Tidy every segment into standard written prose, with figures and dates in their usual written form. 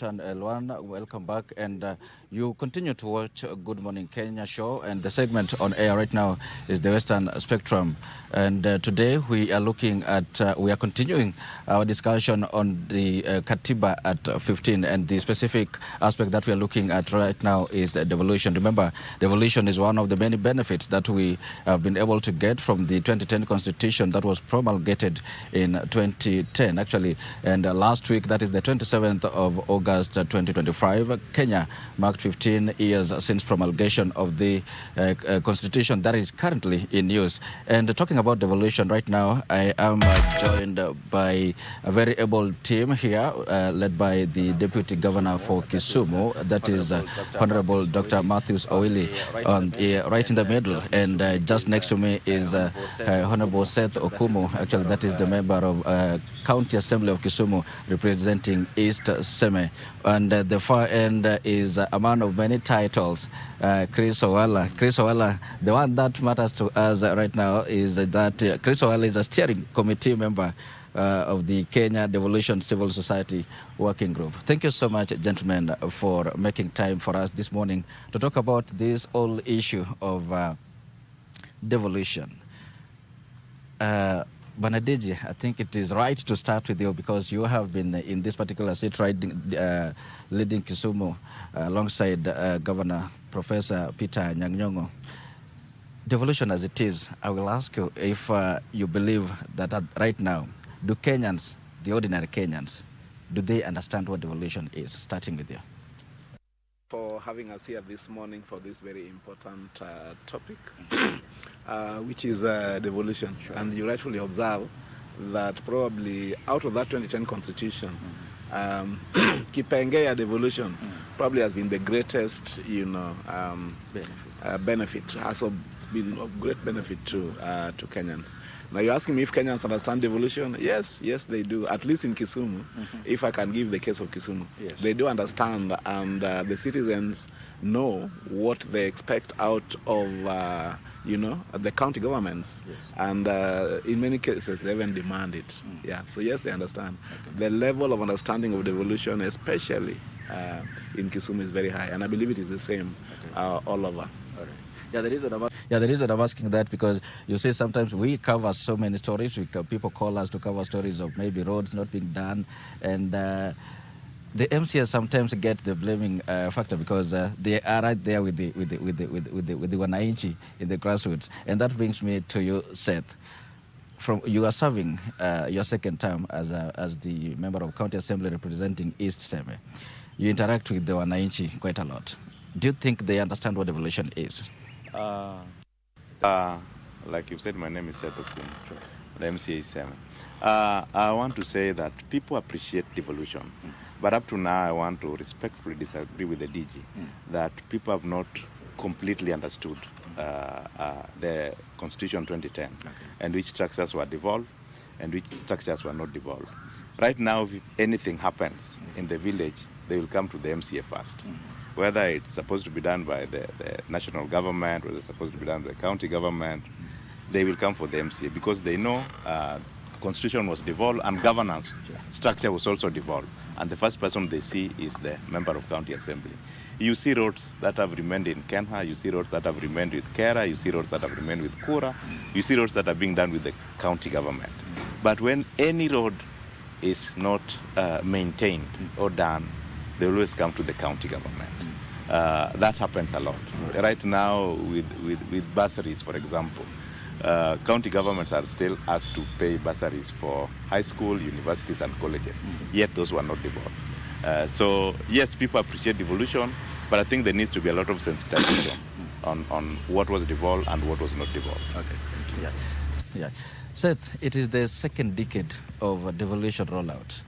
Elwan, welcome back. And you continue to watch Good Morning Kenya show. And the segment on air right now is the Western Spectrum. And today we are looking at, we are continuing our discussion on the Katiba at 15. And the specific aspect that we are looking at right now is the devolution. Remember, devolution is one of the many benefits that we have been able to get from the 2010 Constitution that was promulgated in 2010, actually. And last week, that is the 27th of August 2025, Kenya marked 15 years since promulgation of the Constitution that is currently in use. And talking about devolution right now, I am joined by a very able team here, led by the Deputy Governor for Kisumu, that is Honorable Dr. Matthews Owili, right in the middle. And just next to me is Honorable Seth Okumu, actually that is the member of County Assembly of Kisumu, representing East Seme. And the far end is a man of many titles, Chris Owala. Chris Owala, the one that matters to us right now is that Chris Owala is a steering committee member of the Kenya Devolution Civil Society Working Group. Thank you so much, gentlemen, for making time for us this morning to talk about this whole issue of devolution. Banadiji, I think it is right to start with you because you have been in this particular seat, leading Kisumu alongside Governor Professor Peter Nyang'nyong'o. Devolution as it is, I will ask you if you believe that right now, do Kenyans, the ordinary Kenyans, do they understand what devolution is? Starting with you. For having us here this morning for this very important topic, which is devolution. Sure. And you rightfully observe that probably out of that 2010 Constitution, kipengee devolution probably has been the greatest, benefit, has been of great benefit to Kenyans. Now you're asking me if Kenyans understand devolution? Yes, they do. At least in Kisumu, if I can give the case of Kisumu, yes. They do understand, and the citizens know what they expect out of, the county governments, yes. And in many cases they even demand it. Yeah. So yes, they understand. Okay. The level of understanding of devolution, especially in Kisumu, is very high, and I believe it is the same all over. Yeah, the reason I'm asking that because you say sometimes we cover so many stories. People call us to cover stories of maybe roads not being done, and the MCS sometimes get the blaming factor because they are right there with the wananchi in the grassroots. And that brings me to you, Seth. You are serving your second term as the member of County Assembly representing East Seme. You interact with the wananchi quite a lot. Do you think they understand what devolution is? Like you said, my name is Seth Okumu, the MCA is Seme. I want to say that people appreciate devolution, but up to now I want to respectfully disagree with the DG that people have not completely understood the Constitution 2010 and which structures were devolved and which structures were not devolved. Right now, if anything happens in the village, they will come to the MCA first. Whether it's supposed to be done by the national government, whether it's supposed to be done by the county government, they will come for the MCA because they know Constitution was devolved and governance structure was also devolved. And the first person they see is the member of County Assembly. You see roads that have remained in Kenha, you see roads that have remained with Kera, you see roads that have remained with Kura, you see roads that are being done with the county government. But when any road is not maintained or done, they always come to the county government. That happens a lot. Right now, with bursaries, for example, county governments are still asked to pay bursaries for high school, universities, and colleges. Yet those were not devolved. So yes, people appreciate devolution, but I think there needs to be a lot of sensitization on what was devolved and what was not devolved. Okay, thank you. Yeah. Seth, it is the second decade of devolution rollout.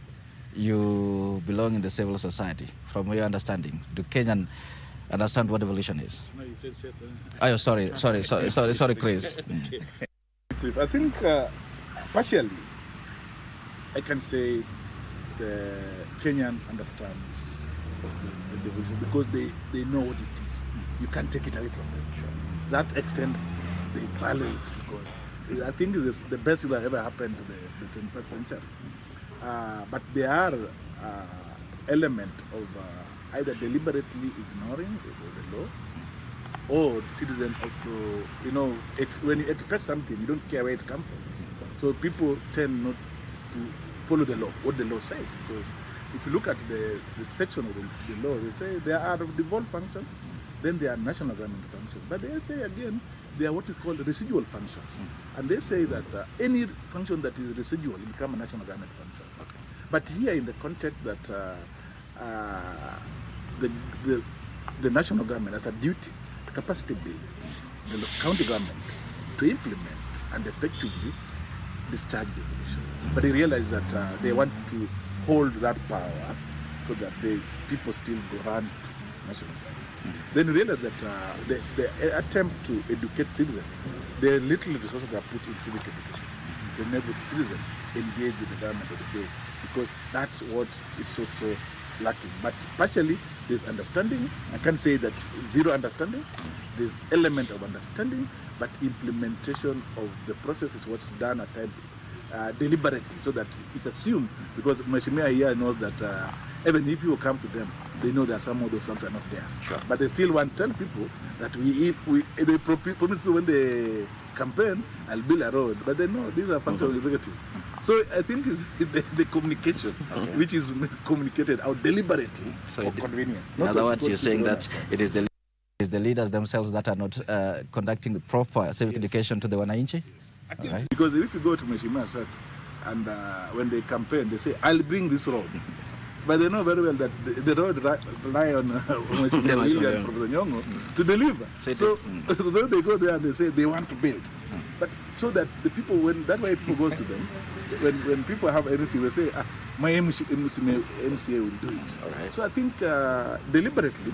You belong in the civil society. From your understanding, do Kenyan understand what devolution is? No, you said Seth. Oh, sorry, Chris. I think partially, I can say the Kenyan understand the devolution because they know what it is. You can't take it away from them. That extent, they value it because I think it's the best that ever happened to the 21st century. But there are element of either deliberately ignoring the law, or the citizen also, when you expect something, you don't care where it comes from. So people tend not to follow the law, what the law says, because if you look at the section of the law, they say there are devolved functions, then there are national government functions. But they say again, they are what we call residual functions. And they say that any function that is residual will become a national government function. Okay. But here in the context that the national government has a duty, a capacity build, the county government to implement and effectively discharge devolution. But they realize that they want to hold that power so that the people still go run to national government. Then you realize that the attempt to educate citizens, the little resources are put in civic education. To enable citizens engage with the government of the day, because that's what is also lacking. But partially, there's understanding. I can't say that zero understanding. There's element of understanding, but implementation of the process is what's done at times deliberately, so that it's assumed, because Mheshimiwa here knows that even if people come to them, they know that some of those funds are not theirs. Sure. But they still want to tell people that they promise people when they campaign, I'll build a road. But they know these are functions of executive. So I think it's the communication, which is communicated out deliberately for convenience. In other words, you're saying that it is the leaders themselves that are not conducting proper civic education to the wananchi? Yes. Right. Because if you go to Mheshimiwa Sat, and when they campaign, they say, I'll bring this road. But they know very well that the road rely on Mheshimiwa William and Professor Nyong'o to deliver. So then they go there and they say they want to build. But so that the people, that way people goes to them, when people have anything, they say, my MCA will do it. Right. So I think deliberately,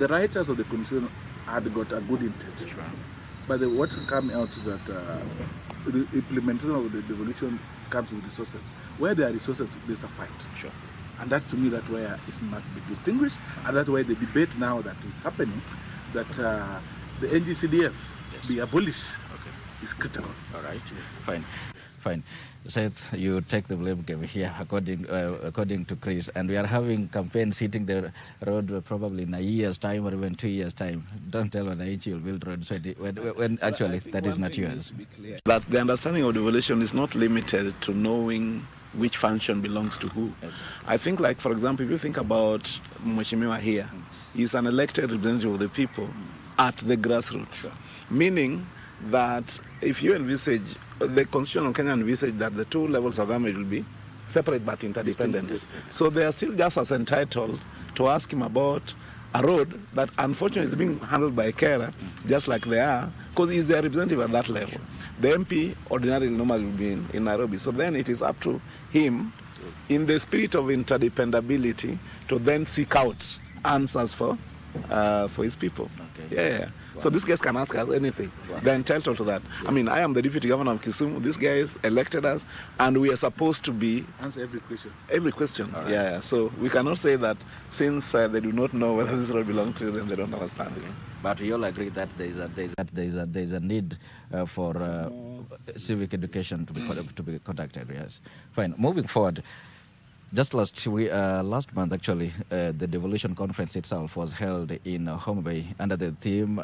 the writers of the Constitution had got a good intention. Sure. But what comes out is that the implementation of the devolution comes with resources. Where there are resources, there's a fight. Sure. And that, to me, that's where it must be distinguished. And that's why the debate now that is happening, that the NGCDF be abolished, is critical. All right. Yes. Fine. Seth, you take the blame game here, according to Chris. And we are having campaigns hitting the road probably in a year's time or even 2 years' time. Don't tell Wananchi you'll build roads when actually that is not yours. That the understanding of devolution is not limited to knowing which function belongs to who. Okay. I think, like, for example, if you think about Mheshimiwa here, he's an elected representative of the people at the grassroots. Sure. Meaning that if you envisage, the Constitution of Kenya envisage that the two levels of government will be separate but interdependent. Yes. So they are still just as entitled to ask him about a road that unfortunately is being handled by a carer, just like they are, because he's their representative at that level. The MP ordinarily normally will be in Nairobi. So then it is up to him, in the spirit of interdependability, to then seek out answers for his people. Okay. Yeah. Wow. So these guys can ask us anything. Wow. They're entitled to that. Yeah. I mean, I am the deputy governor of Kisumu. These guys elected us, and we are supposed to be answer every question. Every question. Right. Yeah. So we cannot say that since they do not know whether this road belongs to them, they don't understand. Okay. But we all agree that there is a need for civic education to be conducted. Yes. Fine. Moving forward. Just last month, actually, the Devolution Conference itself was held in Homa Bay under the theme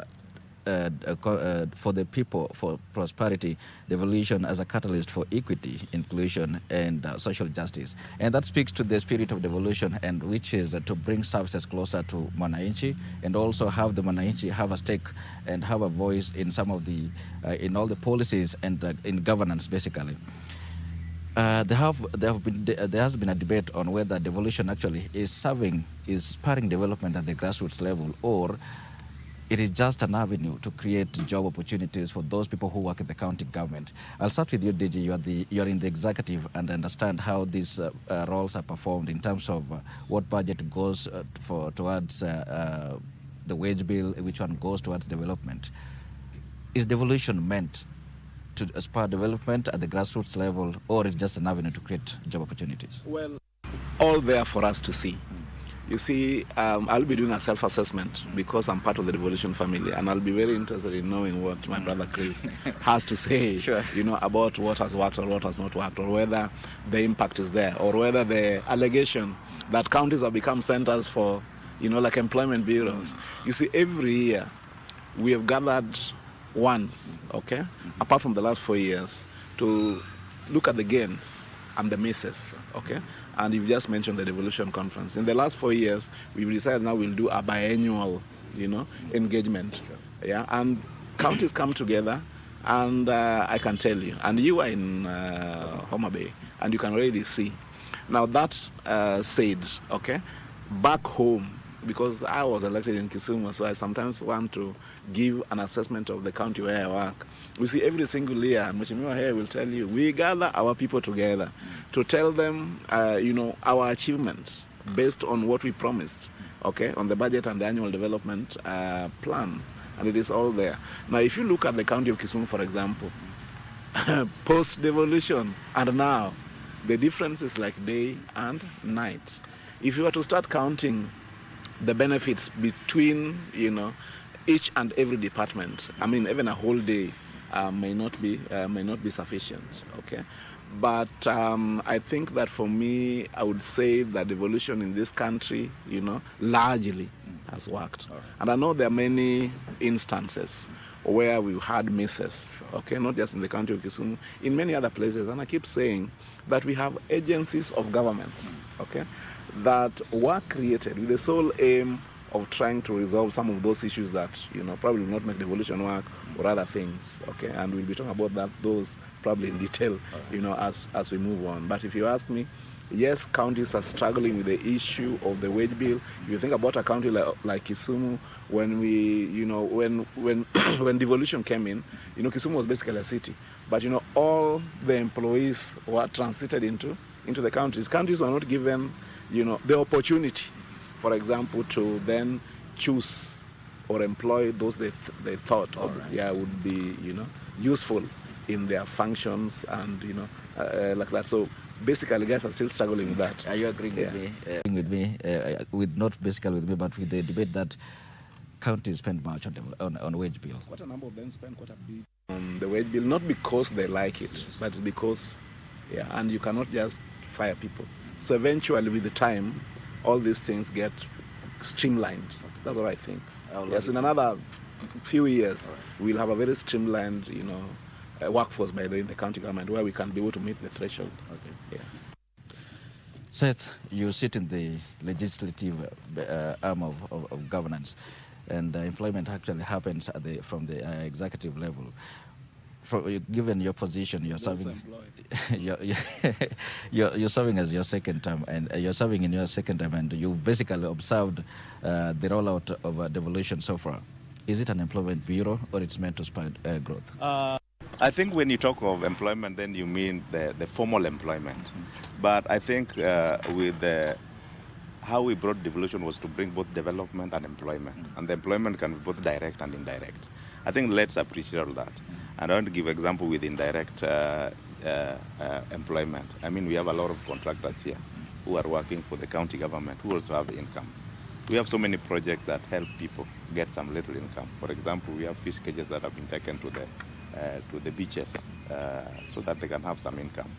for the people, for prosperity, devolution as a catalyst for equity, inclusion, and social justice. And that speaks to the spirit of devolution, and which is to bring services closer to Mwananchi, and also have the Mwananchi have a stake and have a voice in some of the, in all the policies and in governance, basically. There has been a debate on whether devolution actually is spurring development at the grassroots level, or it is just an avenue to create job opportunities for those people who work in the county government. I'll start with you, DG. You're in the executive and understand how these roles are performed in terms of what budget goes towards the wage bill, which one goes towards development. Is devolution meant to spur development at the grassroots level, or is it just an avenue to create job opportunities? Well, all there for us to see. You see, I'll be doing a self-assessment because I'm part of the Devolution family, and I'll be very interested in knowing what my brother Chris has to say, sure, about what has worked or what has not worked, or whether the impact is there, or whether the allegation that counties have become centers for, like employment bureaus. You see, every year we have gathered once, okay, apart from the last 4 years, to look at the gains and the misses, okay? And you've just mentioned the Devolution Conference. In the last 4 years, we've decided now we'll do a biannual, engagement. Yeah, and counties come together, and I can tell you, and you are in Homa Bay, and you can already see. Now that said, okay, back home, because I was elected in Kisumu, so I sometimes want to give an assessment of the county where I work. We see every single year, and Mheshimiwa here will tell you, we gather our people together to tell them, our achievement based on what we promised, okay, on the budget and the annual development plan, and it is all there. Now, if you look at the county of Kisumu, for example, post-devolution and now, the difference is like day and night. If you were to start counting the benefits between, each and every department, I mean, even a whole day may not be sufficient, okay? But I think that for me, I would say that devolution in this country, largely has worked. Right. And I know there are many instances where we've had misses, okay, not just in the county of Kisumu, in many other places. And I keep saying that we have agencies of government, okay, that were created with the sole aim of trying to resolve some of those issues that, probably will not make devolution work or other things, okay? And we'll be talking about those probably in detail, as we move on. But if you ask me, yes, counties are struggling with the issue of the wage bill. If you think about a county like Kisumu, when we, when devolution came in, Kisumu was basically a city. But, all the employees were transited into the counties. Counties were not given, the opportunity, for example, to then choose or employ those they thought would be, useful in their functions and, like that. So basically, guys are still struggling with that. Are you agreeing with me? Not basically with me, but with the debate that counties spend much on wage bill? Quite a number of them spend quite a bit on the wage bill, not because they like it, but because, and you cannot just fire people. So eventually, with the time, all these things get streamlined. That's what I think. Yes, in another few years, we'll have a very streamlined, workforce by the county government where we can be able to meet the threshold. Okay. Yeah. Seth, you sit in the legislative arm of governance, and employment actually happens from the executive level. Given your position, you're serving. You're serving as your second term, and you're serving in your second term, and you've basically observed the rollout of devolution so far. Is it an employment bureau, or it's meant to spur growth? I think when you talk of employment, then you mean the formal employment. But I think with how we brought devolution was to bring both development and employment. And the employment can be both direct and indirect. I think let's appreciate all that. And I want to give example with indirect employment. I mean, we have a lot of contractors here who are working for the county government who also have income. We have so many projects that help people get some little income. For example, we have fish cages that have been taken to the beaches so that they can have some income.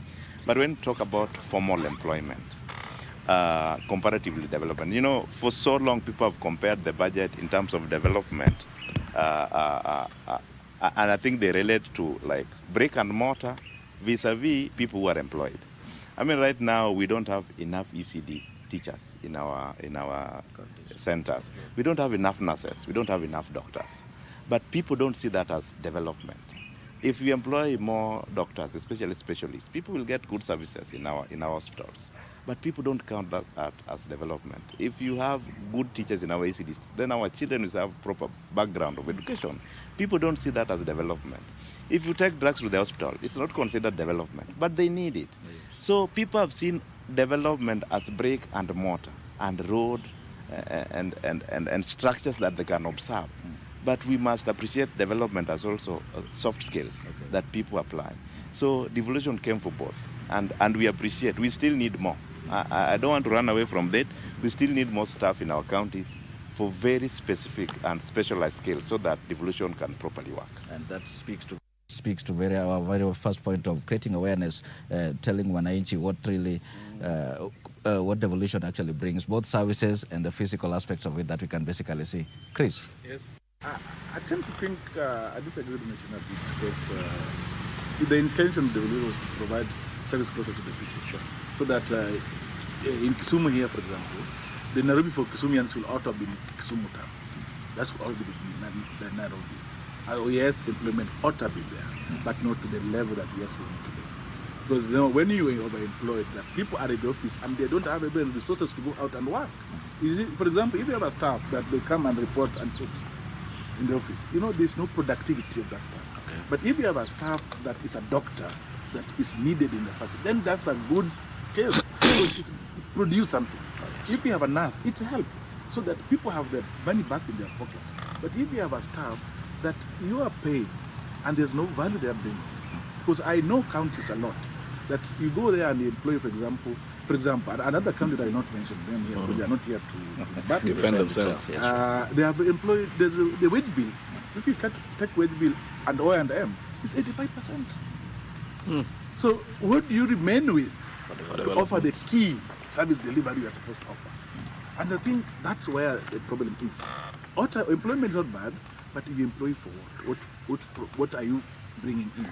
But when you talk about formal employment, comparatively development, for so long people have compared the budget in terms of development, and I think they relate to like brick and mortar vis-a-vis people who are employed. I mean, right now we don't have enough ECD teachers in our centers. We don't have enough nurses. We don't have enough doctors. But people don't see that as development. If we employ more doctors, especially specialists, people will get good services in our hospitals. But people don't count that as development. If you have good teachers in our ECDs, then our children will have proper background of education. People don't see that as development. If you take drugs to the hospital, it's not considered development, but they need it. So people have seen development as brick and mortar and road and structures that they can observe. But we must appreciate development as also soft skills that people apply. So devolution came for both, and we appreciate. We still need more. I don't want to run away from that. We still need more staff in our counties for very specific and specialized skills so that devolution can properly work. And that speaks to our very first point of creating awareness, telling wananchi what really what devolution actually brings, both services and the physical aspects of it that we can basically see. Chris? Yes. I tend to think I disagree with Mr. because the intention of devolution was to provide service closer to the people. Sure. So that in Kisumu here, for example, the Nairobi for Kisumians will ought to have been Kisumu town. That's what ought to be the Nairobi. Yes, employment ought to be there, but not to the level that we are seeing today. Because when you are overemployed, that people are at the office and they don't have the resources to go out and work. For example, if you have a staff that they come and report and sit in the office, there's no productivity of that staff. Okay. But if you have a staff that is a doctor that is needed in the facility, then that's a good case. It produces something. If you have a nurse, it helps so that people have their money back in their pocket. But if you have a staff that you are paying and there's no value they are bringing, because I know counties a lot, that you go there and you employ, for example, another county that I not mention them here, because they are not here to defend themselves. They have employed the wage bill. If you take wage bill and O&M, it's 85%. So what do you remain with to offer the key service delivery you are supposed to offer? And I think that's where the problem is. Employment is not bad, but if you employ for what are you bringing in?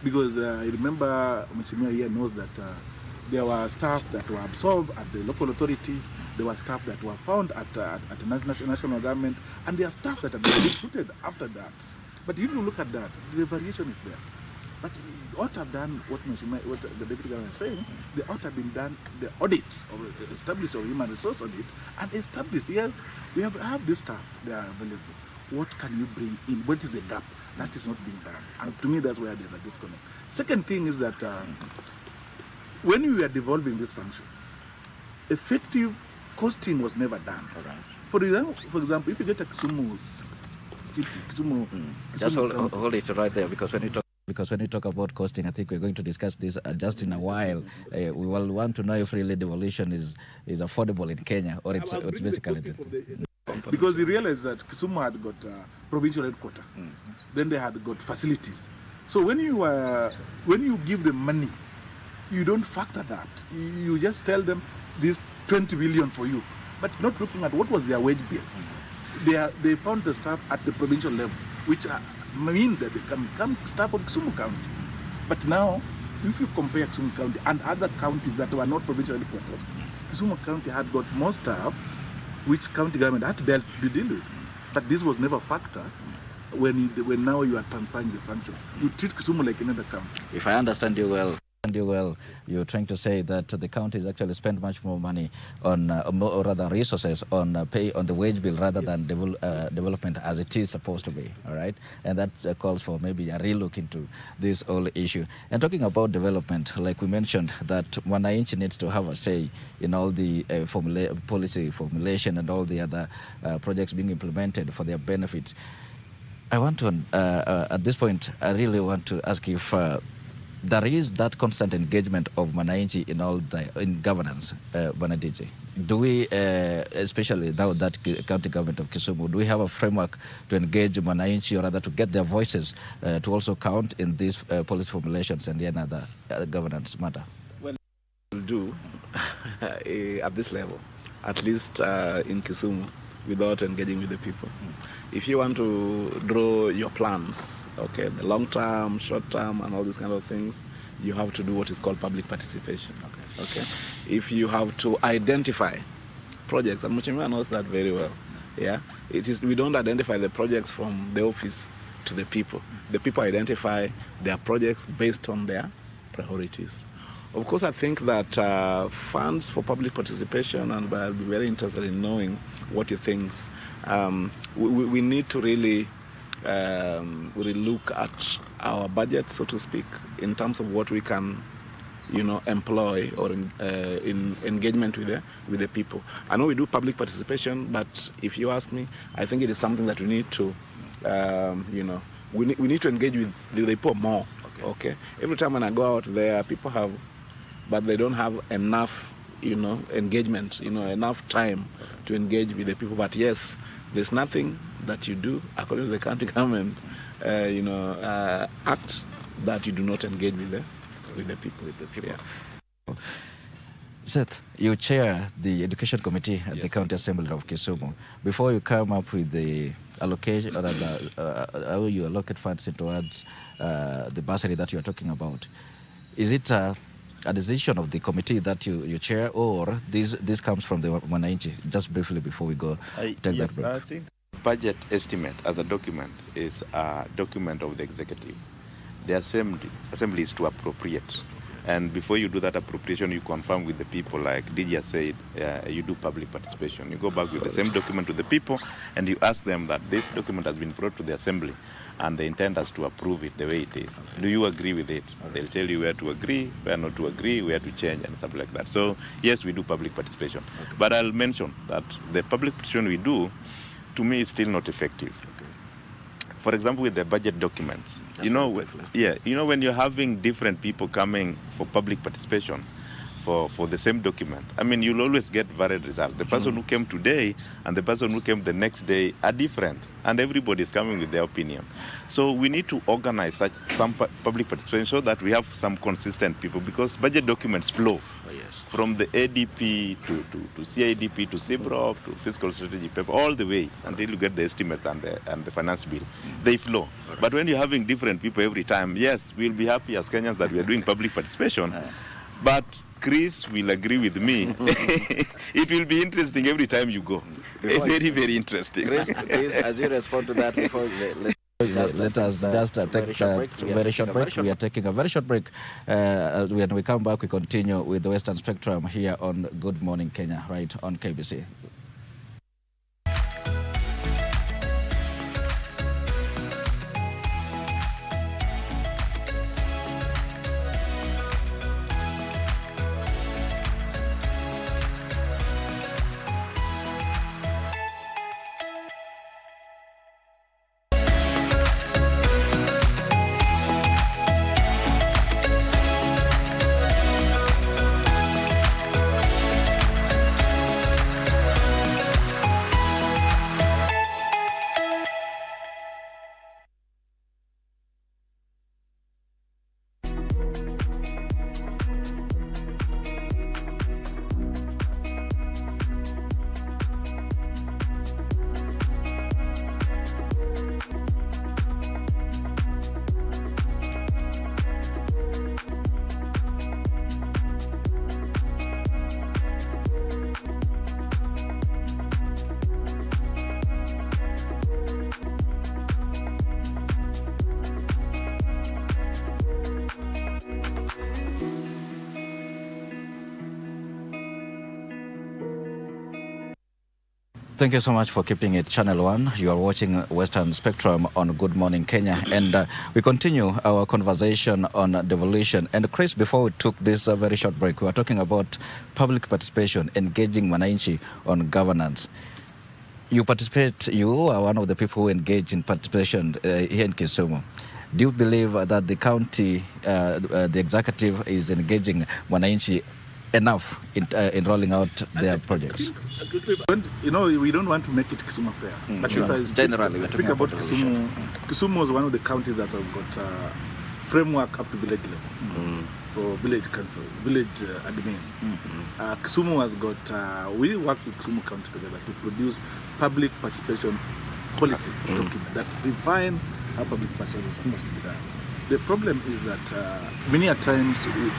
Because I remember Mheshimiwa here knows that there were staff that were absorbed at the local authorities, there were staff that were found at the national government, and there are staff that have been recruited after that. But if you look at that, the variation is there. But they ought to have done what the deputy governor is saying. They ought to have been done the audits or established a human resource audit and established, yes, we have this staff, they are available. What can you bring in? What is the gap? That is not being done. And to me, that's where there's a disconnect. Second thing is that when we were devolving this function, effective costing was never done. Right. For example, if you get a Kisumu city, Kisumu Just hold it right there, because when you talk about costing, I think we're going to discuss this just in a while. We will want to know if really devolution is affordable in Kenya, or it's basically... Because you realize that Kisumu had got provincial headquarters, then they had got facilities. So when you give them money, you don't factor that. You just tell them this 20 billion for you, but not looking at what was their wage bill. They found the staff at the provincial level, which mean that they can become staff of Kisumu County. But now, if you compare Kisumu County and other counties that were not provincial headquarters, Kisumu County had got more staff which county government had to deal with. But this was never a factor when now you are transferring the function. You treat Kisumu like another county. If I understand you well, you're trying to say that the counties actually spend much more money on, or rather resources on pay on the wage bill rather than development as it is supposed to be, all right? And that calls for maybe a relook into this whole issue. And talking about development, like we mentioned, that Wananchi needs to have a say in all the policy formulation and all the other projects being implemented for their benefit. I want to, at this point, I really want to ask if there is that constant engagement of Wananchi in governance, Banadiji. Do we, especially now that county government of Kisumu, do we have a framework to engage Wananchi, or rather to get their voices to also count in these policy formulations and any other governance matter? Well, we'll do at this level, at least in Kisumu, without engaging with the people. If you want to draw your plans, okay, the long term, short term, and all these kind of things, you have to do what is called public participation. Okay. If you have to identify projects, and Mheshimiwa knows that very well. Yeah, we don't identify the projects from the office to the people. The people identify their projects based on their priorities. Of course, I think that funds for public participation, and I'll be very interested in knowing what he thinks. We need to really look at our budget, so to speak, in terms of what we can, employ or in engagement with the people. I know we do public participation, but if you ask me, I think it is something that we need to, we need to engage with the people more. Okay. Every time when I go out there, people have, but they don't have enough, engagement, enough time to engage with the people. But yes, there's nothing that you do according to the county government, act that you do not engage with the people. Yeah. Seth, you chair the Education Committee at the County Assembly of Kisumu. Before you come up with the allocation, or how you allocate funds towards the bursary that you are talking about, is it a decision of the committee that you chair, or this comes from the Mwananchi? Just briefly before we go take that break. I think budget estimate as a document is a document of the executive. The assembly is to appropriate. And before you do that appropriation, you confirm with the people, like DJ said, you do public participation. You go back with the same document to the people, and you ask them that this document has been brought to the assembly, and they intend us to approve it the way it is. Okay. Do you agree with it? Okay. They'll tell you where to agree, where not to agree, where to change, and stuff like that. So, yes, we do public participation. Okay. But I'll mention that the public participation we do, to me, is still not effective. Okay. For example, with the budget documents, you know, when you're having different people coming for public participation for the same document, I mean, you'll always get varied results. The person who came today and the person who came the next day are different, and everybody's coming with their opinion. So we need to organize some public participation so that we have some consistent people, because budget documents flow from the ADP to CIDP to CBROP to fiscal strategy paper, all the way until you get the estimate and the finance bill. They flow. Right. But when you're having different people every time, yes, we'll be happy as Kenyans that we are doing public participation, but Chris will agree with me. It will be interesting every time you go. Very, very interesting. Chris, as you respond to that, before let us just take a very short break. We are taking a very short break. When we come back, we continue with the Western Spectrum here on Good Morning Kenya, right on KBC. Thank you so much for keeping it Channel 1. You are watching Western Spectrum on Good Morning Kenya. And we continue our conversation on devolution. And Chris, before we took this very short break, we were talking about public participation, engaging Mwananchi on governance. You are one of the people who engage in participation here in Kisumu. Do you believe that the county, the executive is engaging Mwananchi enough in rolling out their projects? We don't want to make it Kisumu fair. But if I speak about Kisumu, Kisumu was one of the counties that have got framework up to village level for village council, village admin. Kisumu has got, we work with Kisumu County together to produce public participation policy document that define how public participation is supposed to be done. The problem is that many a times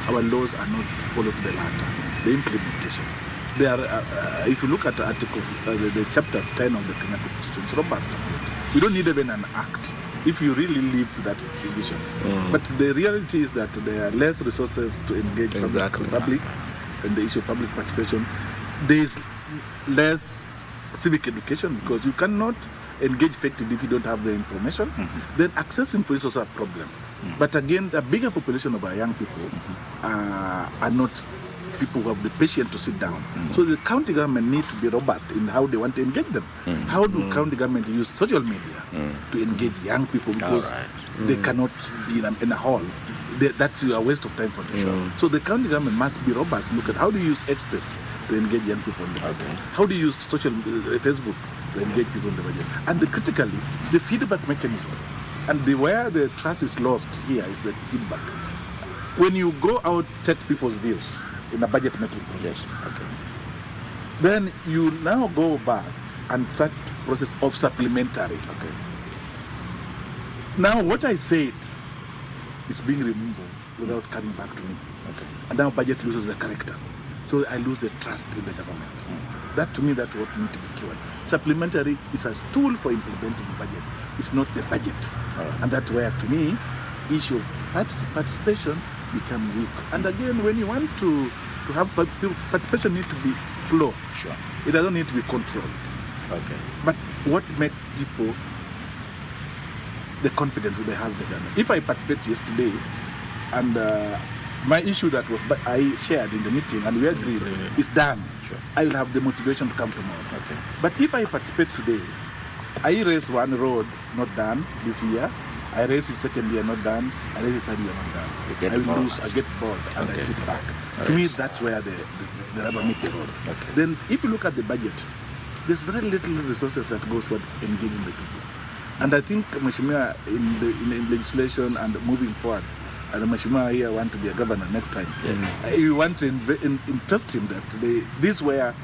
our laws are not followed to the letter, the implementation. They are, if you look at the article, the chapter 10 of the Kenya Constitution, it's robust. We don't need even an act if you really live to that vision. But the reality is that there are less resources to engage public and the issue of public participation. There is less civic education because you cannot engage effectively if you don't have the information. Then access information is also a problem. But again, the bigger population of our young people are not people who have the patience to sit down. So the county government need to be robust in how they want to engage them. How do county government use social media to engage young people because they cannot be in a hall? That's a waste of time for them. So the county government must be robust. Look at how do you use Express to engage young people in the budget? How do you use social Facebook to engage people in the budget? And critically, the feedback mechanism. And where the trust is lost here is the feedback. When you go out, check people's views, in a budget making process. Yes. Okay. Then you now go back and start process of supplementary. Okay. Now what I said is being removed without coming back to me. Okay. And now budget loses the character. So I lose the trust in the government. That to me, that's what needs to be cured. Supplementary is a tool for implementing the budget. It's not the budget. And that's where, to me, issue of participation become weak. And again, when you want to have participation needs to be flow. Sure. It doesn't need to be controlled. Okay. But what makes people the confidence they have in the government? If I participate yesterday and my issue that was I shared in the meeting and we agreed is done, Sure. I will have the motivation to come tomorrow. Okay. But if I participate today, I raise one road not done this year, I raise the second year not done, I raise the third year not You done. get I will more. lose, I get bored and I Okay. sit back. All To me, right. that's where the rubber meets the road. Okay. Then if you look at the budget, there's very little resources that goes toward engaging the people. And I think Mheshimiwa in legislation and moving forward, and Mheshimiwa here want to be a governor next time. Yes. You want to trust him that this where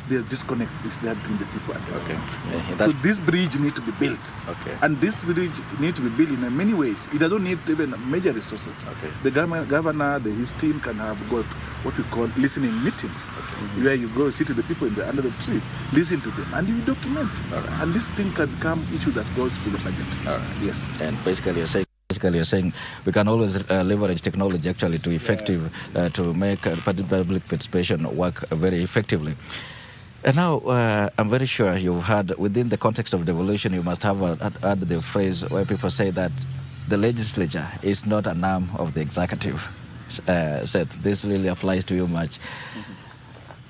the disconnect is there between the people and the Okay. government. Yeah, So this bridge needs to be built. Okay. And this bridge needs to be built in many ways. It doesn't need even major resources. Okay. The governor, his team can have got what we call listening meetings, where you go sit with the people under the tree, listen to them, and you document. All right. And this thing can become issue that goes to the budget. All right. Yes. And basically you're saying we can always leverage technology actually to effective to make public participation work very effectively. And now I'm very sure you've heard within the context of devolution, you must have heard the phrase where people say that the legislature is not an arm of the executive. Seth, this really applies to you much.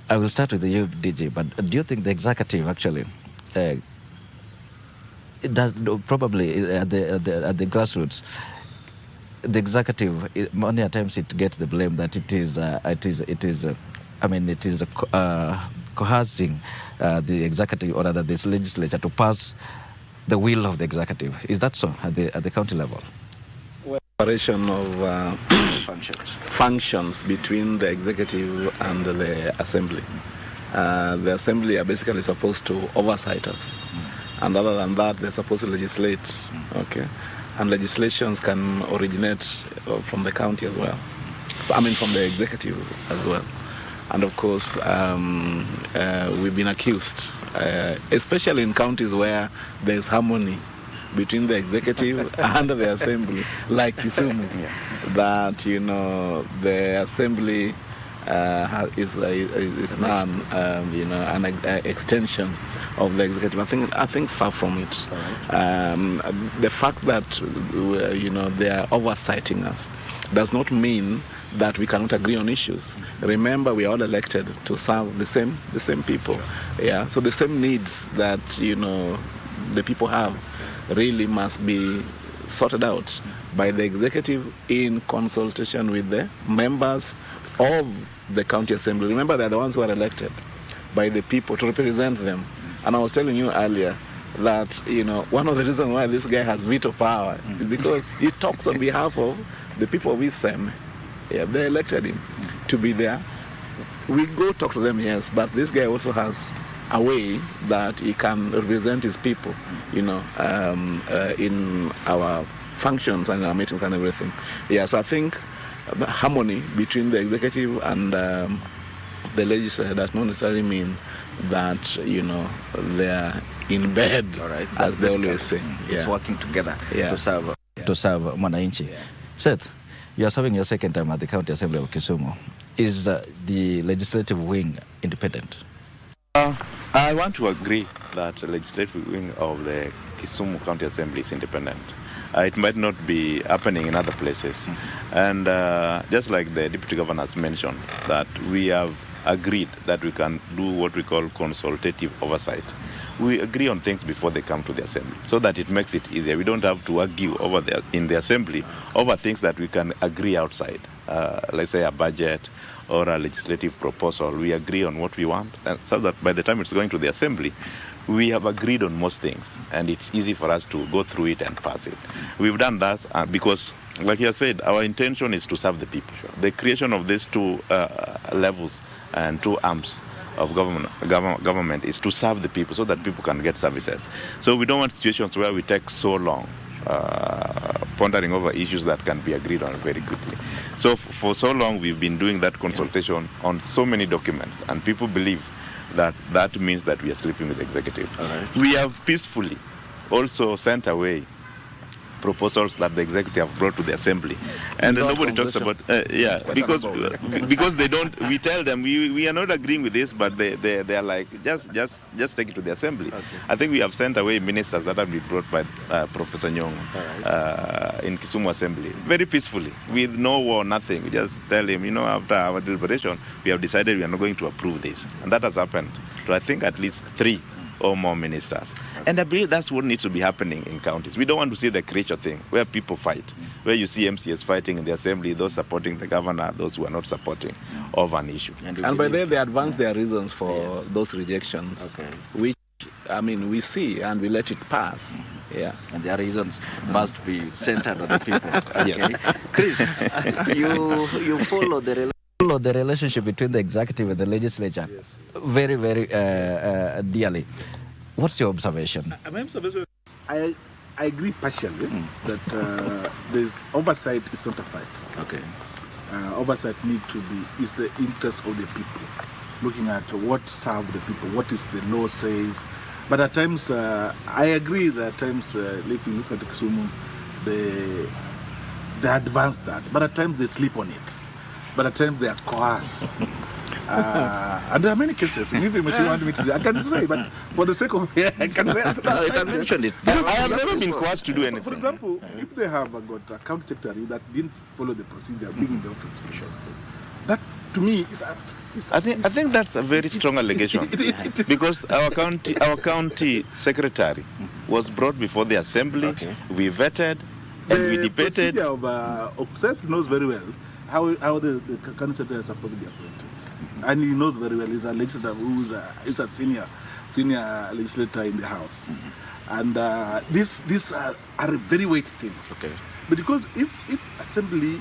I will start with you, DG, but do you think the executive actually it does probably at the grassroots, the executive many times it gets the blame that it is coercing the executive or rather this legislature to pass the will of the executive. Is that so at the county level? Separation of functions between the executive and the assembly. The assembly are basically supposed to oversight us, and other than that, they're supposed to legislate. Okay, and legislations can originate from the county as well. I mean, from the executive as well. And of course, we've been accused, especially in counties where there's harmony between the executive and the assembly, like Kisumu, that the assembly is now an extension of the executive. I think far from it. The fact that they are oversighting us does not mean that we cannot agree on issues. Remember, we are all elected to serve the same people. Yeah. So the same needs that the people have really must be sorted out by the executive in consultation with the members of the county assembly. Remember, they're the ones who are elected by the people to represent them. And I was telling you earlier that one of the reasons why this guy has veto power is because he talks on behalf of the people of Isem. Yeah, they elected him to be there. We go talk to them, yes, but this guy also has a way that he can represent his people, in our functions and our meetings and everything. Yes, I think the harmony between the executive and the legislature does not necessarily mean that they are in bed, as they always say. It's working together Yeah. to serve Mwananchi. Seth, you are serving your second term at the County Assembly of Kisumu. Is the legislative wing independent? I want to agree that the legislative wing of the Kisumu County Assembly is independent. It might not be happening in other places. And just like the Deputy Governor has mentioned, that we have agreed that we can do what we call consultative oversight. We agree on things before they come to the assembly, so that it makes it easier. We don't have to argue in the assembly over things that we can agree outside. Let's say a budget or a legislative proposal. We agree on what we want, and so that by the time it's going to the assembly, we have agreed on most things, and it's easy for us to go through it and pass it. We've done that because, like you said, our intention is to serve the people. The creation of these two levels and two arms of government is to serve the people so that people can get services. So we don't want situations where we take so long pondering over issues that can be agreed on very quickly. So for so long, we've been doing that consultation on so many documents, and people believe that means that we are sleeping with the executive. Right. We have peacefully also sent away proposals that the executive have brought to the assembly, and nobody talks about because they don't. We tell them we are not agreeing with this, but they are like just take it to the assembly. Okay. I think we have sent away ministers that have been brought by Professor Nyong in Kisumu Assembly very peacefully with no war, nothing. We just tell him, after our deliberation, we have decided we are not going to approve this, and that has happened to I think at least 3 or more ministers. And I believe that's what needs to be happening in counties. We don't want to see the creature thing, where people fight, where you see MCS fighting in the assembly, those supporting the governor, those who are not supporting of an issue. And by then they advance their reasons for those rejections, which, we see and we let it pass. Yeah. And their reasons must be centered on the people. Yes. Chris, you follow the relationship between the executive and the legislature very, very dearly. What's your observation? My observation, I agree partially that there's oversight is not a fight. Okay. Oversight is the interest of the people, looking at what serve the people, what is the law says. But at times, I agree that at times, if you look at Kisumu, they advance that, but at times they sleep on it. But at times they are coerced. And there are many cases. If you want me to, I can say, but for the sake of I can mention it. I have never been coerced to do anything. For example, if they have got a county secretary that didn't follow the procedure being in the office, that to me is. I think that's a very strong allegation because our county secretary was brought before the assembly. Okay. We vetted and we debated. The procedure of Oxet knows very well how the county secretary is supposed to be appointed. And he knows very well, he's a legislator he's a senior legislator in the House. And these are very weighty things. Okay. But because if Assembly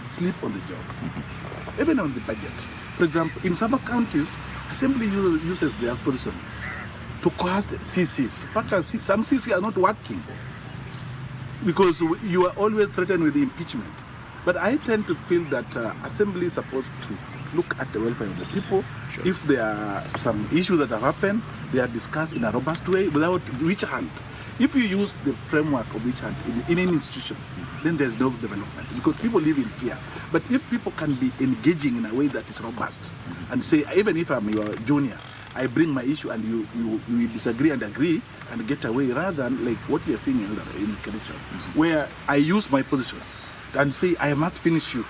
sleep on the job, even on the budget, for example, in some counties, Assembly uses their position to coerce CCs. Some CCs are not working because you are always threatened with impeachment. But I tend to feel that Assembly is supposed to look at the welfare of the people. Sure. If there are some issues that have happened, they are discussed in a robust way without witch hunt. If you use the framework of witch hunt in any institution, then there's no development because people live in fear. But if people can be engaging in a way that is robust and say, even if I'm your junior, I bring my issue and you disagree and agree and get away, rather than like what we are seeing in Kericho, where I use my position and say, I must finish you.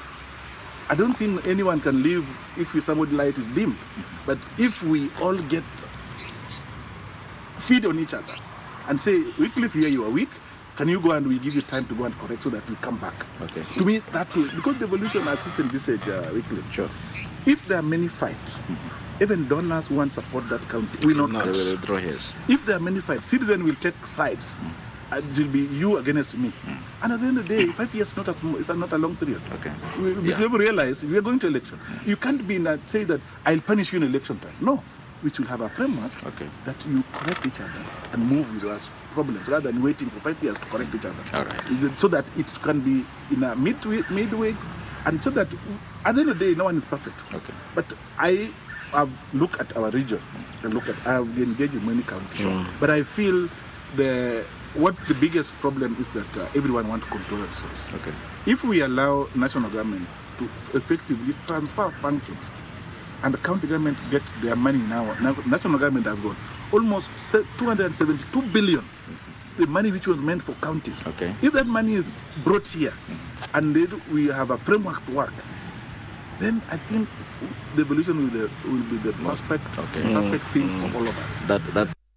I don't think anyone can live if somebody's light is dim. But if we all feed on each other and say, Wycliffe, here you are weak, can you go and we give you time to go and correct so that we come back? Okay. To me, that will, because devolution assists in this Wycliffe. Sure. If there are many fights, even donors who want to support that county will not draw his. If there are many fights, citizens will take sides. It will be you against me. And at the end of the day, 5 years is not a long period. Okay. If you realize we are going to election, you can't be say that I'll punish you in election time. No, we should have a framework that you correct each other and move with us problems rather than waiting for 5 years to correct each other. All right. So that it can be in a midway, and so that at the end of the day, no one is perfect. Okay. But I have looked at our region and I have engaged in many counties, but I feel what the biggest problem is that everyone wants to control themselves. Okay. If we allow national government to effectively transfer functions and the county government gets their money now national government has got almost 272 billion, the money which was meant for counties. Okay. If that money is brought here and we have a framework to work, then I think devolution will be the perfect thing for all of us.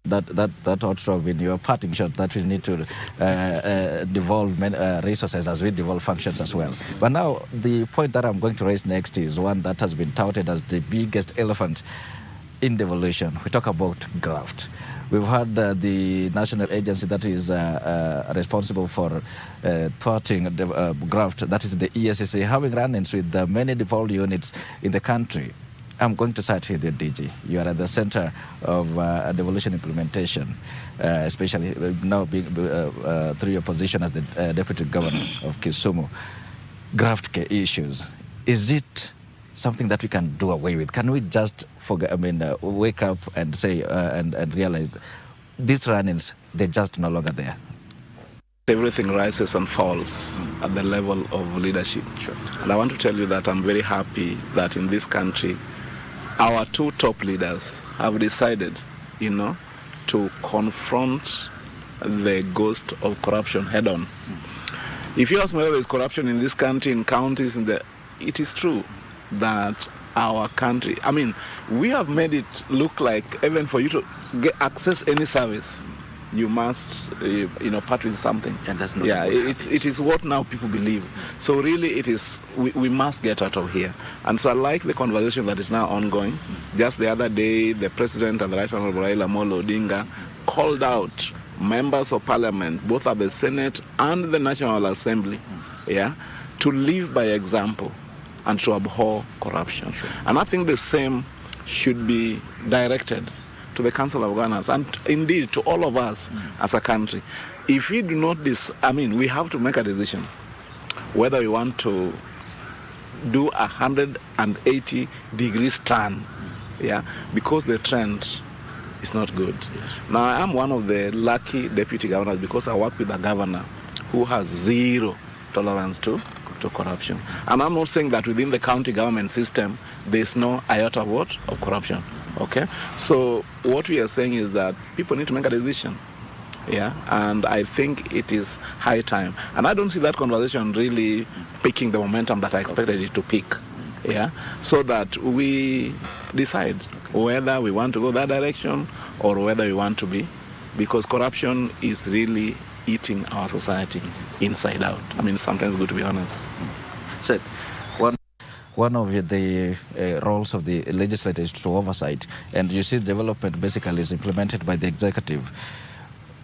That ought to have been your parting shot, that we need to devolve resources as we devolve functions as well. But now, the point that I'm going to raise next is one that has been touted as the biggest elephant in devolution. We talk about graft. We've had the national agency that is responsible for thwarting graft, that is the ESSA, having run-ins with many devolved units in the country. I'm going to start with you, DG. You are at the center of Devolution Implementation, especially now being, through your position as the Deputy Governor of Kisumu. Graft issues, is it something that we can do away with? Can we just wake up and say and realize these run-ins, they're just no longer there? Everything rises and falls at the level of leadership. Sure. And I want to tell you that I'm very happy that in this country, our two top leaders have decided, to confront the ghost of corruption head on. If you ask me whether there's corruption in this country, in counties, it is true that our country, we have made it look like even for you to access any service, you must, part with something. And that's not. Yeah, it is what now people believe. So really, it is. We must get out of here. And so I like the conversation that is now ongoing. Just the other day, the President and the Right Honorable Raila Amolo Odinga called out members of Parliament, both at the Senate and the National Assembly, to live by example and to abhor corruption. Sure. And I think the same should be directed to the Council of Governors and indeed to all of us as a country. If we do not we have to make a decision whether we want to do 180 degrees turn, because the trend is not good. Yes. Now, I am one of the lucky deputy governors because I work with a governor who has zero tolerance to corruption. And I'm not saying that within the county government system there's no iota of corruption. Okay, so what we are saying is that people need to make a decision, and I think it is high time. And I don't see that conversation really picking the momentum that I expected it to pick, so that we decide whether we want to go that direction or whether we want to be, because corruption is really eating our society inside out. Sometimes good to be honest. So, one of the roles of the legislature is to oversight, and you see development basically is implemented by the executive.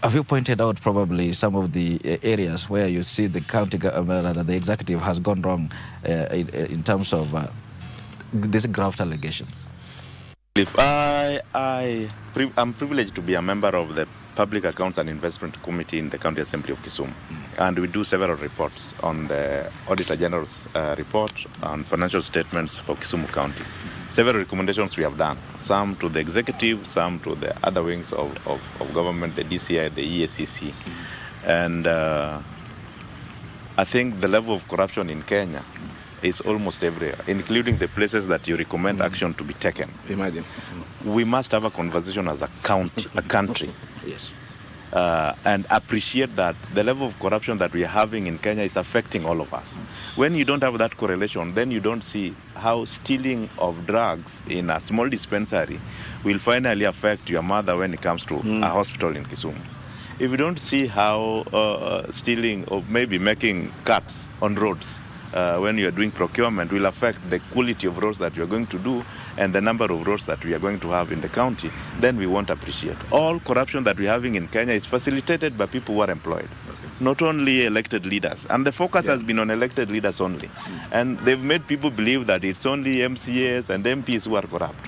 Have you pointed out probably some of the areas where you see the county government, the executive has gone wrong in terms of this graft allegation? I'm privileged to be a member of the Public Accounts and Investment Committee in the County Assembly of Kisumu. And we do several reports on the Auditor General's report on financial statements for Kisumu County. Several recommendations we have done, some to the executive, some to the other wings of government, the DCI, the ESCC. And I think the level of corruption in Kenya is almost everywhere, including the places that you recommend action to be taken. Imagine. We must have a conversation as a country. Yes. And appreciate that the level of corruption that we are having in Kenya is affecting all of us. When you don't have that correlation, then you don't see how stealing of drugs in a small dispensary will finally affect your mother when it comes to a hospital in Kisumu. If you don't see how stealing or maybe making cuts on roads when you are doing procurement will affect the quality of roads that you are going to do and the number of roads that we are going to have in the county, then we won't appreciate. All corruption that we're having in Kenya is facilitated by people who are employed, not only elected leaders. And the focus has been on elected leaders only. And they've made people believe that it's only MCAs and MPs who are corrupt.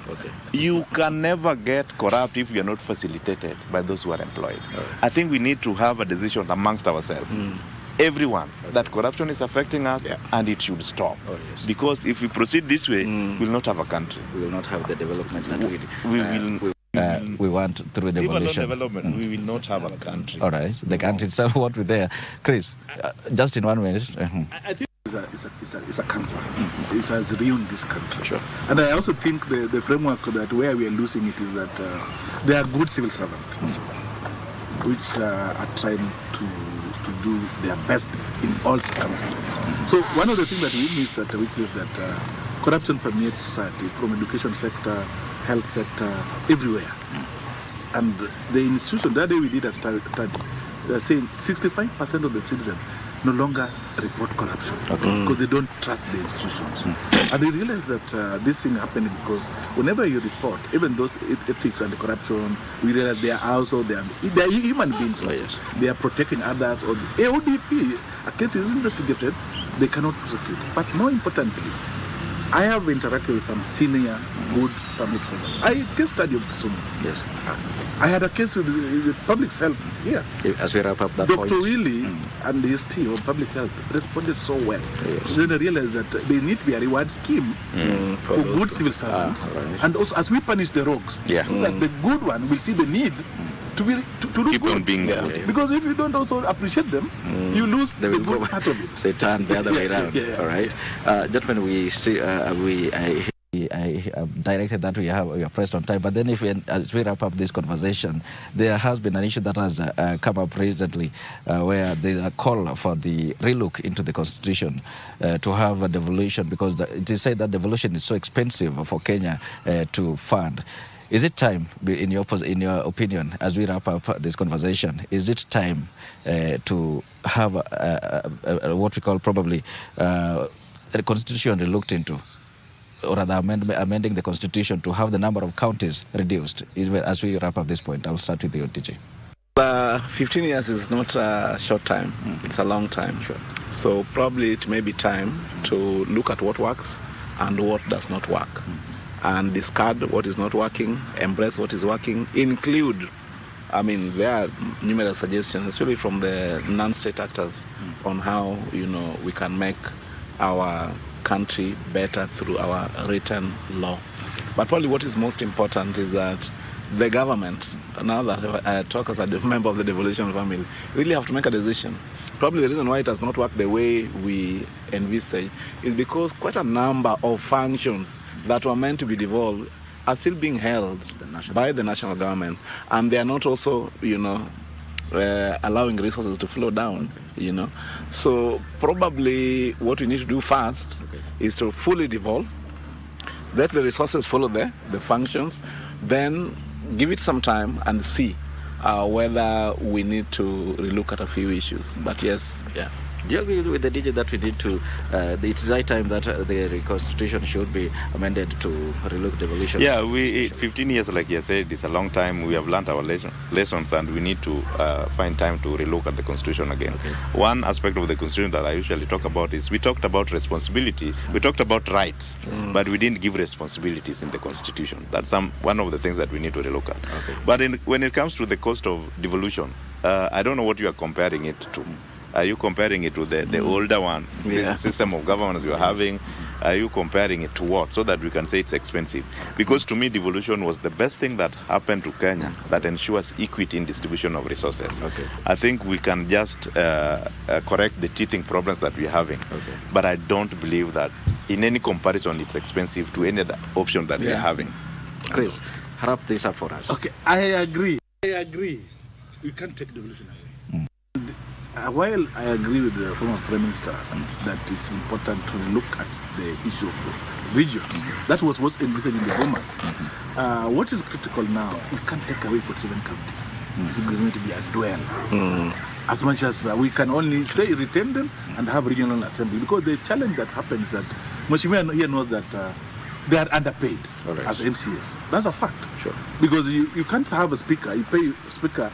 You can never get corrupt if you're not facilitated by those who are employed. I think we need to have a decision amongst ourselves. Everyone, that corruption is affecting us and it should stop. Because if we proceed this way, we'll not have a country. We will not have the development that we want through devolution. Development, we will not have a country. All right, the country itself, what we're there. Chris, just in 1 minute. I think it's a cancer. It has ruined this country. Sure. And I also think the framework that where we are losing it is that they are good civil servants, which are trying to do their best in all circumstances. So one of the things that we miss at Wycliffe that corruption permeates society from education sector, health sector, everywhere. And the institution, that day we did a study, they're saying 65% of the citizens no longer report corruption because they don't trust the institutions. And they realize that this thing happened because whenever you report, even those ethics and the corruption, we realize they are also they are human beings also. Yes. They are protecting others. Or the AODP, a case is investigated, they cannot prosecute. But more importantly, I have interacted with some senior good public servants. I case study of Kisumu. Yes. I had a case with public health here. As we wrap up that Dr. point. Willie and his team of public health responded so well. Yes. Then I realized that there need to be a reward scheme for good civil servants. Right. And also as we punish the rogues, so that the good one will see the need to do Keep good. on being there. Because if you don't also appreciate them, you lose They the will good go part of it. They turn the other way around. Yeah. All right, gentlemen. We see. I directed that we are pressed on time, but then as we wrap up this conversation, there has been an issue that has come up recently where there's a call for the relook into the constitution to have a devolution, because it is said that devolution is so expensive for Kenya to fund. Is it time, in your opinion, as we wrap up this conversation, is it time to have what we call probably a constitution looked into, or rather amending the constitution to have the number of counties reduced? As we wrap up this point, I'll start with you, TJ. 15 years is not a short time. It's a long time. Sure. So probably it may be time to look at what works and what does not work. And discard what is not working, embrace what is working, include, there are numerous suggestions, especially from the non-state actors, on how, we can make our country better through our written law. But probably what is most important is that the government, now that I talk as a member of the devolution family, really have to make a decision. Probably the reason why it has not worked the way we envisage is because quite a number of functions that were meant to be devolved are still being held by the national government, and they are not also, allowing resources to flow down, So probably what we need to do first is to fully devolve, let the resources follow the functions, then give it some time and see whether we need to relook at a few issues. But yes, yeah. Do you agree with the DJ that we need to, it's high time that the constitution should be amended to relook devolution? Yeah, 15 years, like you said, it's a long time. We have learned our lessons, and we need to find time to relook at the constitution again. Okay. One aspect of the constitution that I usually talk about is we talked about responsibility, we talked about rights, but we didn't give responsibilities in the constitution. That's one of the things that we need to relook at. Okay. But when it comes to the cost of devolution, I don't know what you are comparing it to. Are you comparing it to the older one, system of governance you're having? Are you comparing it to what? So that we can say it's expensive. Because to me, devolution was the best thing that happened to Kenya that ensures equity in distribution of resources. Okay. I think we can just correct the teething problems that we're having. Okay. But I don't believe that in any comparison it's expensive to any other option that we're having. Chris, wrap this up for us. Okay, I agree. We can't take devolution away. While I agree with the former Prime Minister that it's important to look at the issue of regions, that was what's envisaged in the Bomas. What is critical now, we can't take away 47 counties. It's going to be a duel. As much as we can only say retain them and have regional assembly, because the challenge that happens is that Mheshimiwa here knows that they are underpaid as MCAs. That's a fact. Sure. Because you can't have a speaker, you pay a speaker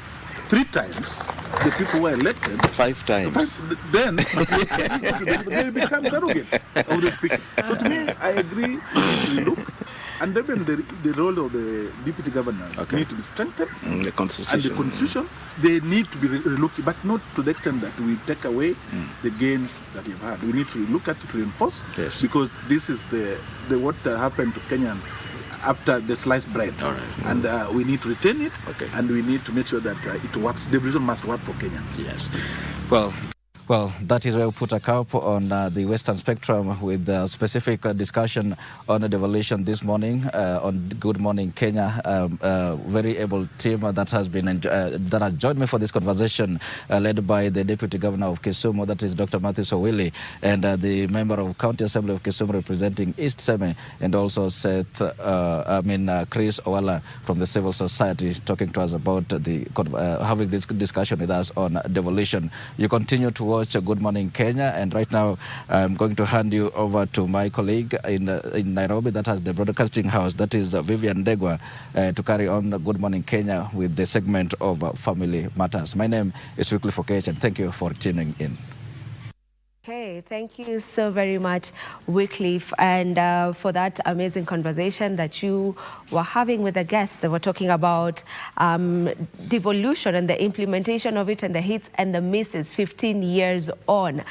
3 times the people who are elected. 5 times. Then they become surrogates of the speaker. So to me, I agree we need to look. And even the role of the deputy governors need to be strengthened. The constitution. And the constitution, they need to be relooked, but not to the extent that we take away the gains that you've had. We need to look at it to reinforce, because this is the what happened to Kenyan after the sliced bread. And we need to retain it, and we need to make sure that it works. Devolution must work for Kenyans. Yes. Well, that is where we put a cap on the Western Spectrum with a specific discussion on the devolution this morning on Good Morning Kenya. Very able team that has joined me for this conversation, led by the Deputy Governor of Kisumu, that is Dr. Matthew Sowili, and the Member of County Assembly of Kisumu representing East Seme, and also Chris Owala from the civil society, talking to us about having this discussion with us on devolution. You continue to watch Good Morning Kenya, and right now I'm going to hand you over to my colleague in Nairobi that has the broadcasting house, that is Vivian Degwa, to carry on Good Morning Kenya with the segment of Family Matters. My name is Wycliffe Okech, and thank you for tuning in. Okay, thank you so very much, Wycliffe, and for that amazing conversation that you were having with the guests. They were talking about devolution and the implementation of it and the hits and the misses 15 years on.